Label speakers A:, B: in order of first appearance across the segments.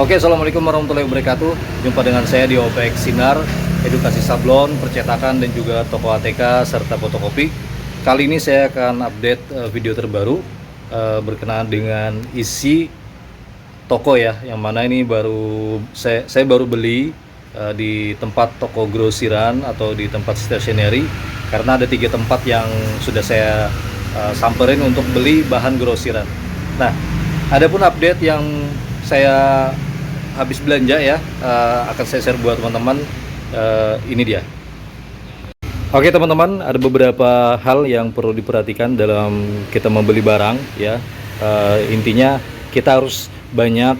A: Oke, assalamualaikum warahmatullahi wabarakatuh. Jumpa dengan saya di OPX Sinar, edukasi sablon, percetakan dan juga toko ATK serta fotokopi. Kali ini saya akan update video terbaru berkenaan dengan isi toko ya, yang mana ini baru saya baru beli di tempat toko grosiran atau di tempat stationery, karena ada 3 tempat yang sudah saya samperin untuk beli bahan grosiran. Nah, adapun update yang saya habis belanja ya, akan saya share buat teman-teman. Ini dia. Oke teman-teman, ada beberapa hal yang perlu diperhatikan dalam kita membeli barang ya. Intinya kita harus banyak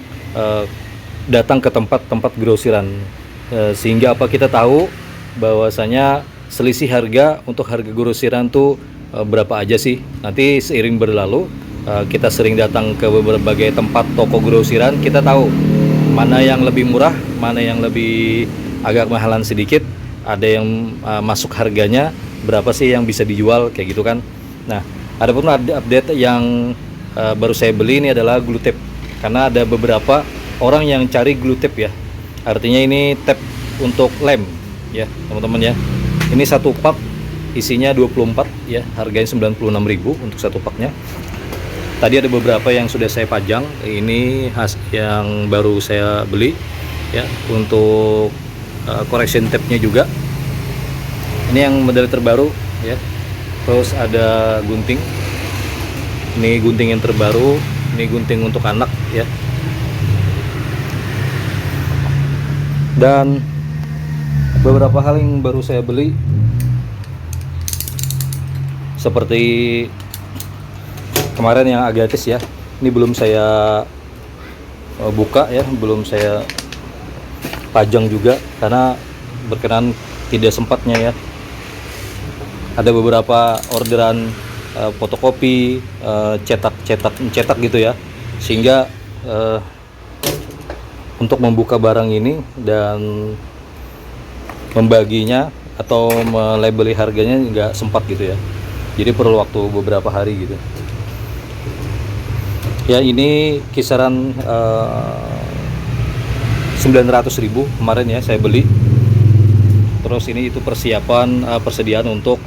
A: datang ke tempat-tempat grosiran, sehingga apa, kita tahu bahwasanya selisih harga untuk harga grosiran tuh berapa aja sih. Nanti seiring berlalu kita sering datang ke berbagai tempat toko grosiran, kita tahu mana yang lebih murah, mana yang lebih agak mahalan sedikit, ada yang masuk harganya berapa sih yang bisa dijual kayak gitu kan. Nah, ada pun update yang baru saya beli ini adalah glue tape, karena ada beberapa orang yang cari glue tape ya. Artinya ini tape untuk lem ya teman-teman ya. Ini satu pak isinya 24 ya, harganya 96.000 untuk satu paknya. Tadi ada beberapa yang sudah saya pajang, ini yang baru saya beli ya, untuk correction tape-nya juga. Ini yang model terbaru ya. Terus ada gunting, ini gunting yang terbaru, ini gunting untuk anak ya. Dan beberapa hal yang baru saya beli, seperti kemarin yang agatis ya, ini belum saya buka ya, belum saya pajang juga karena berkenan tidak sempatnya ya. Ada beberapa orderan fotokopi, cetak gitu ya, sehingga untuk membuka barang ini dan membaginya atau melabeli harganya nggak sempat gitu ya. Jadi perlu waktu beberapa hari gitu ya. Ini kisaran 900.000 kemarin ya saya beli. Terus ini itu persiapan persediaan untuk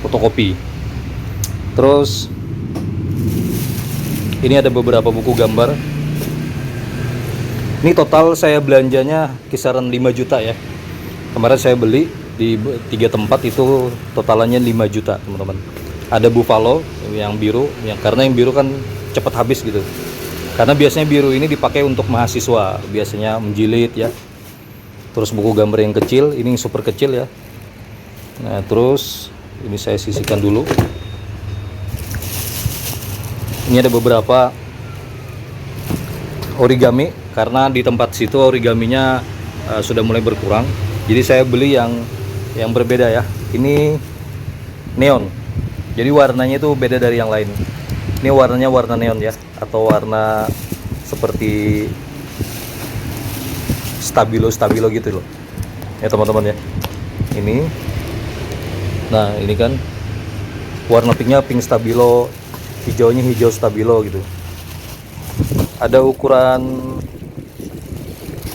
A: fotokopi. Terus ini ada beberapa buku gambar. Ini total saya belanjanya kisaran 5 juta ya. Kemarin saya beli di 3 tempat itu totalannya 5 juta teman-teman. Ada Buffalo yang biru, karena yang biru kan cepat habis gitu. Karena biasanya biru ini dipakai untuk mahasiswa, biasanya menjilid ya. Terus buku gambar yang kecil, ini super kecil ya. Nah, terus ini saya sisihkan dulu. Ini ada beberapa origami, karena di tempat situ origaminya sudah mulai berkurang. Jadi saya beli yang berbeda ya. Ini neon. Jadi warnanya itu beda dari yang lain. Ini warnanya warna neon ya, atau warna seperti stabilo gitu loh ya teman-teman ya. Ini, nah ini kan warna pinknya pink stabilo, hijaunya hijau stabilo gitu. Ada ukuran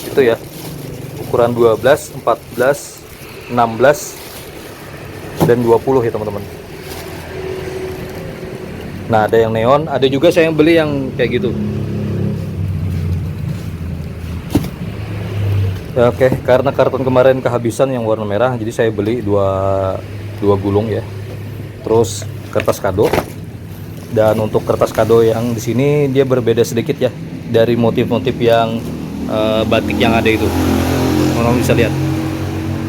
A: itu ya, ukuran 12, 14, 16 dan 20 ya teman-teman. Nah, ada yang neon, ada juga saya yang beli yang kayak gitu. Ya, oke, karena karton kemarin kehabisan yang warna merah, jadi saya beli dua gulung ya. Terus kertas kado. Dan untuk kertas kado yang di sini dia berbeda sedikit ya dari motif-motif yang batik yang ada itu. Teman-teman bisa lihat.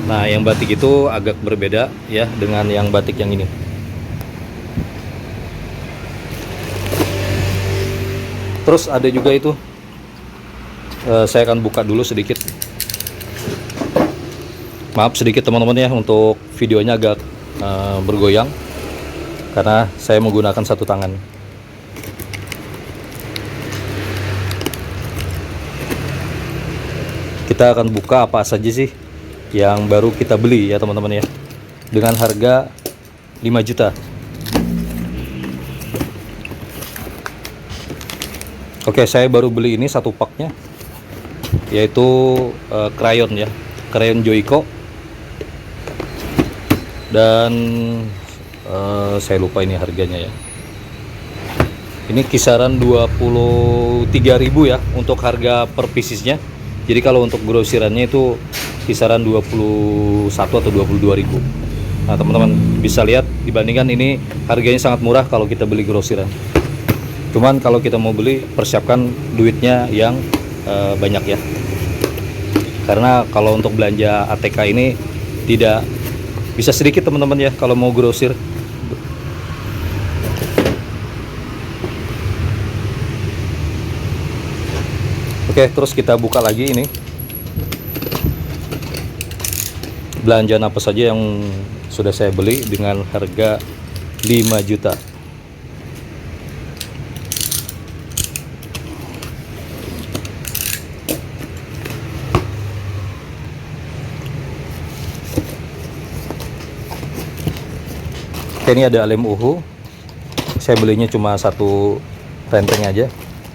A: Nah, yang batik itu agak berbeda ya dengan yang batik yang ini. Terus ada juga itu, saya akan buka dulu sedikit. Maaf sedikit teman-teman ya, untuk videonya agak bergoyang karena saya menggunakan satu tangan. Kita akan buka apa saja sih yang baru kita beli ya teman-teman ya, dengan harga 5 juta. Oke, saya baru beli ini satu paknya, yaitu krayon ya, krayon Joico. Dan saya lupa ini harganya ya. Ini kisaran 23.000 ya untuk harga per piecesnya. Jadi kalau untuk grosirannya itu kisaran 21 atau 22.000. Nah, teman-teman bisa lihat dibandingkan ini harganya sangat murah kalau kita beli grosiran. Cuman kalau kita mau beli, persiapkan duitnya yang banyak ya. Karena kalau untuk belanja ATK ini tidak bisa sedikit teman-teman ya kalau mau grosir. Oke, terus kita buka lagi ini. Belanjaan apa saja yang sudah saya beli dengan harga 5 juta. Oke, ini ada lem uhu. Saya belinya cuma satu renteng aja.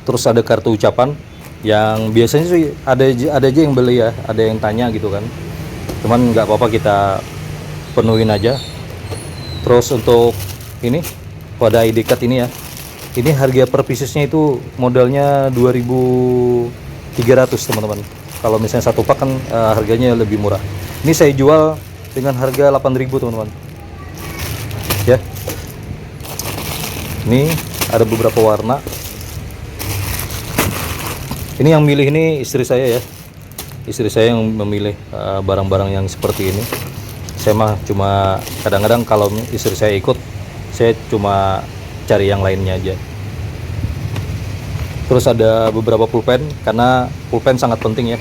A: Terus ada kartu ucapan yang biasanya sih ada aja yang beli ya, ada yang tanya gitu kan. Cuman nggak apa-apa, kita penuhin aja. Terus untuk ini pada ID card ini ya, ini harga per piecesnya itu modalnya 2.300 teman-teman. Kalau misalnya satu pak kan harganya lebih murah. Ini saya jual dengan harga 8.000 teman-teman ya. Ini ada beberapa warna. Ini yang milih ini istri saya ya. Istri saya yang memilih barang-barang yang seperti ini. Saya mah cuma kadang-kadang kalau istri saya ikut, saya cuma cari yang lainnya aja. Terus ada beberapa pulpen, karena pulpen sangat penting ya.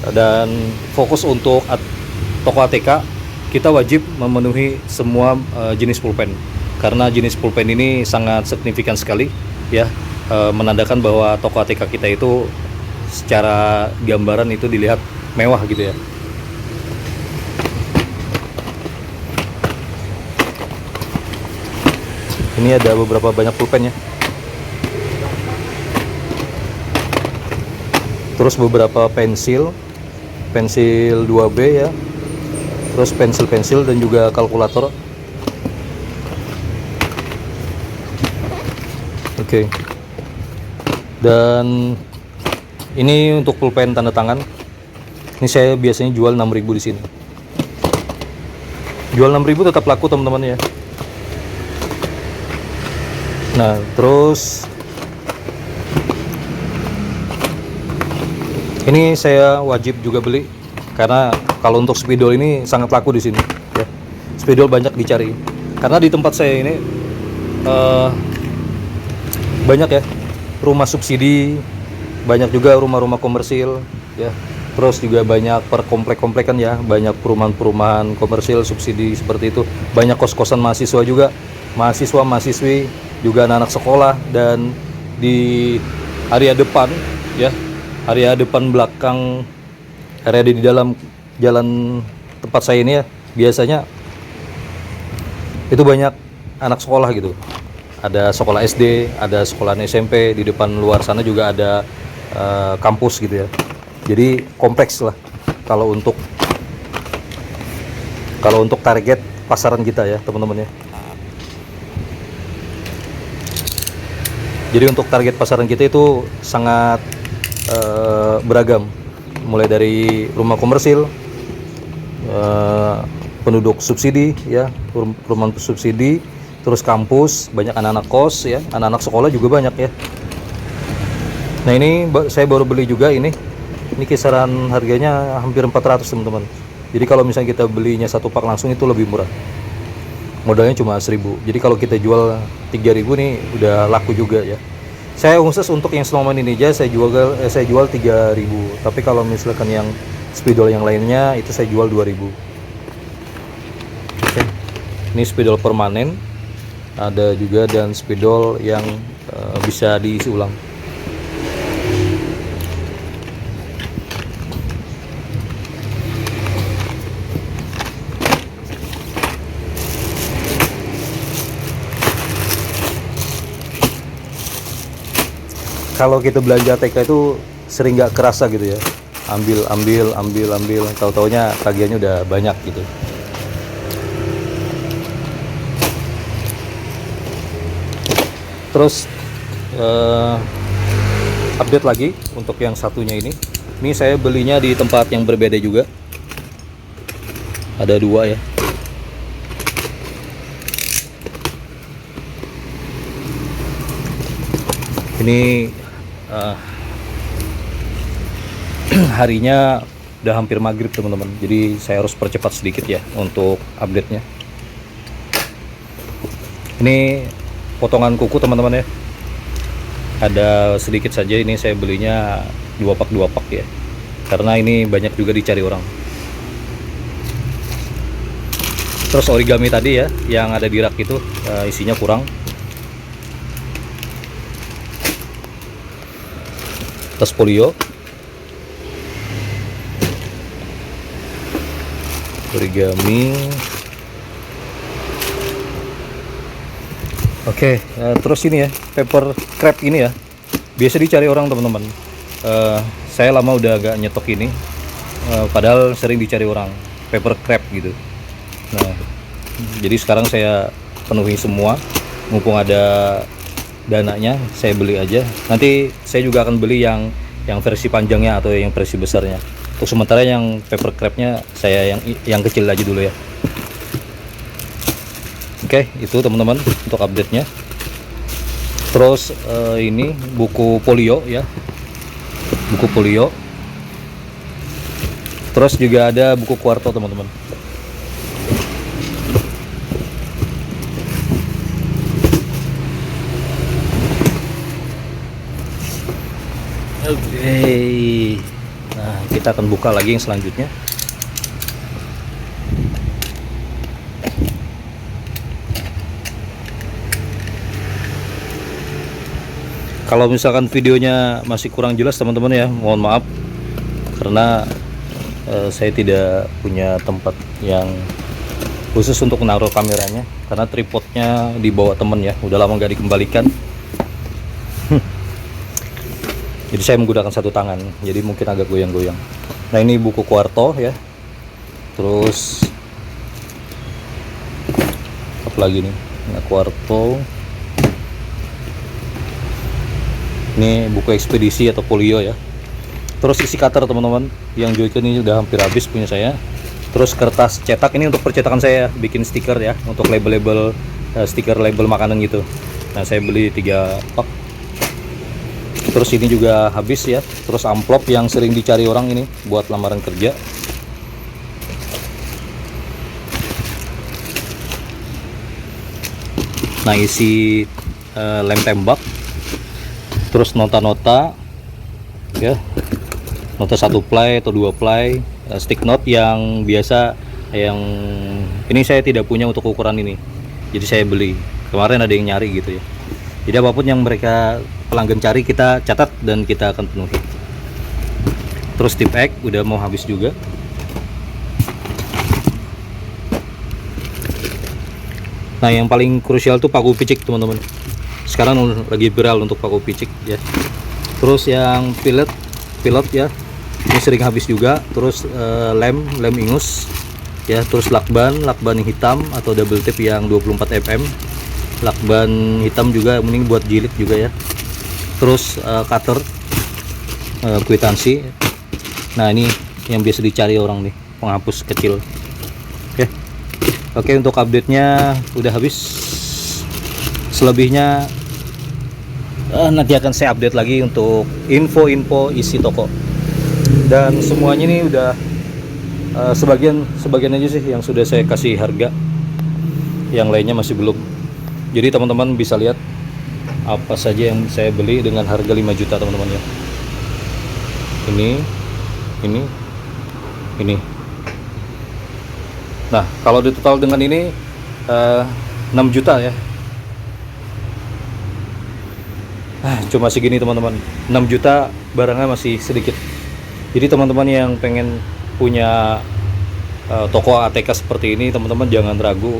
A: Dan fokus untuk toko ATK, kita wajib memenuhi semua jenis pulpen. Karena jenis pulpen ini sangat signifikan sekali ya, menandakan bahwa toko ATK kita itu secara gambaran itu dilihat mewah gitu ya. Ini ada beberapa banyak pulpen ya. Terus beberapa pensil 2B ya. Terus pensil dan juga kalkulator. Oke. Dan ini untuk pulpen tanda tangan. Ini saya biasanya jual 6.000 di sini. Jual 6.000 tetap laku teman-teman ya. Nah, terus ini saya wajib juga beli karena kalau untuk spidol ini sangat laku di sini ya. Spidol banyak dicari. Karena di tempat saya ini banyak ya rumah subsidi, banyak juga rumah-rumah komersil ya. Terus juga banyak per komplek-komplekan ya, banyak perumahan-perumahan komersil subsidi seperti itu. Banyak kos-kosan mahasiswa juga, mahasiswa-mahasiswi, juga anak-anak sekolah. Dan di area depan ya, area depan belakang, area di dalam jalan tempat saya ini ya, biasanya itu banyak anak sekolah gitu. Ada sekolah SD, ada sekolah SMP, di depan luar sana juga ada kampus gitu ya. Jadi kompleks lah kalau untuk target pasaran kita ya teman-teman ya. Jadi untuk target pasaran kita itu sangat beragam, mulai dari rumah komersil, penduduk subsidi ya, perumahan subsidi, terus kampus, banyak anak-anak kos ya, anak-anak sekolah juga banyak ya. Nah, ini saya baru beli juga ini kisaran harganya hampir 400 teman-teman. Jadi kalau misalnya kita belinya satu pak langsung itu lebih murah, modalnya cuma 1.000. Jadi kalau kita jual 3.000 nih udah laku juga ya. Saya khusus untuk yang snowman ini aja saya jual 3.000. Tapi kalau misalkan yang spidol yang lainnya itu saya jual 2.000. Oke. Ini spidol permanen ada juga, dan spidol yang bisa diisi ulang. kalau kita belanja ATK itu sering nggak kerasa gitu ya, ambil, tahu-taunya tagihannya udah banyak gitu. Terus update lagi untuk yang satunya ini saya belinya di tempat yang berbeda juga, ada dua ya. Ini harinya udah hampir maghrib teman-teman, jadi saya harus percepat sedikit ya untuk update-nya. Ini potongan kuku teman-teman ya, ada sedikit saja. Ini saya belinya 2 pak ya, karena ini banyak juga dicari orang. Terus origami tadi ya yang ada di rak itu isinya kurang. Tas polio, origami. Oke, terus ini ya paper crepe ini ya, biasa dicari orang teman-teman. Saya lama udah agak nyetok ini, padahal sering dicari orang paper crepe gitu. Nah, jadi sekarang saya penuhi semua, mumpung ada dananya, saya beli aja. Nanti saya juga akan beli yang versi panjangnya atau yang versi besarnya. Untuk sementara yang paper crepe-nya saya yang kecil aja dulu ya. Oke, itu teman-teman untuk update-nya. Terus ini buku polio ya, buku polio. Terus juga ada buku kuarto teman-teman. Oke, nah kita akan buka lagi yang selanjutnya. Kalau misalkan videonya masih kurang jelas teman-teman ya, mohon maaf, karena saya tidak punya tempat yang khusus untuk menaruh kameranya, karena tripodnya dibawa temen ya, udah lama nggak dikembalikan. Jadi saya menggunakan satu tangan, jadi mungkin agak goyang-goyang. Nah ini buku kuarto ya. Terus apa lagi nih? Nah, kuarto. Ini buku ekspedisi atau polio ya. Terus isi cutter teman-teman, yang Joycon ini udah hampir habis punya saya. Terus kertas cetak ini untuk percetakan saya, bikin stiker ya, untuk label-label stiker label makanan gitu. Nah saya beli 3 pak. Terus ini juga habis ya. Terus amplop yang sering dicari orang ini buat lamaran kerja. Nah isi lem tembak. Terus nota-nota ya, nota 1 ply atau 2 ply, stick note yang biasa, yang ini saya tidak punya untuk ukuran ini, jadi saya beli kemarin, ada yang nyari gitu ya. Jadi apapun yang mereka pelanggan cari kita catat dan kita akan penuhi. Terus tip egg udah mau habis juga. Nah yang paling krusial tuh paku picik teman-teman, sekarang lagi viral untuk paku picik ya. Terus yang pilot ya, ini sering habis juga. Terus lem ingus ya. Terus lakban yang hitam atau double tip yang 24 mm, lakban hitam juga, mending buat jilid juga ya. Terus cutter, kwitansi. Nah ini yang biasa dicari orang nih, penghapus kecil. Oke, untuk update nya udah habis. Selebihnya nanti akan saya update lagi untuk info-info isi toko. Dan semuanya ini udah sebagian aja sih yang sudah saya kasih harga, yang lainnya masih belum. Jadi teman-teman bisa lihat apa saja yang saya beli dengan harga 5 juta teman-teman ya. Ini. Nah kalau di total dengan ini 6 juta ya. Cuma segini teman-teman, 6 juta barangnya masih sedikit. Jadi teman-teman yang pengen punya toko ATK seperti ini, teman-teman jangan ragu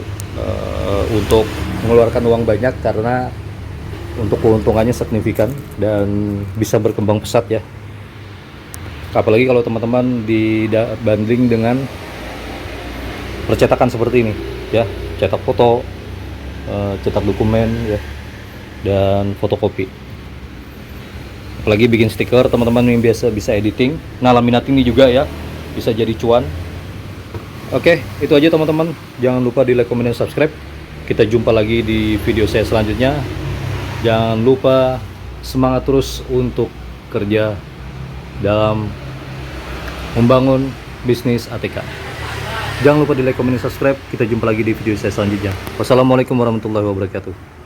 A: untuk mengeluarkan uang banyak, karena untuk keuntungannya signifikan dan bisa berkembang pesat ya. Apalagi kalau teman-teman dibanding dengan percetakan seperti ini ya, cetak foto, cetak dokumen ya, dan fotokopi. Apalagi bikin stiker, teman-teman yang biasa bisa editing. Nah, laminating ini juga ya, bisa jadi cuan. Oke, itu aja teman-teman. Jangan lupa di like, comment, dan subscribe. Kita jumpa lagi di video saya selanjutnya. Jangan lupa semangat terus untuk kerja dalam membangun bisnis ATK. Jangan lupa di like, comment, dan subscribe. Kita jumpa lagi di video saya selanjutnya. Wassalamualaikum warahmatullahi wabarakatuh.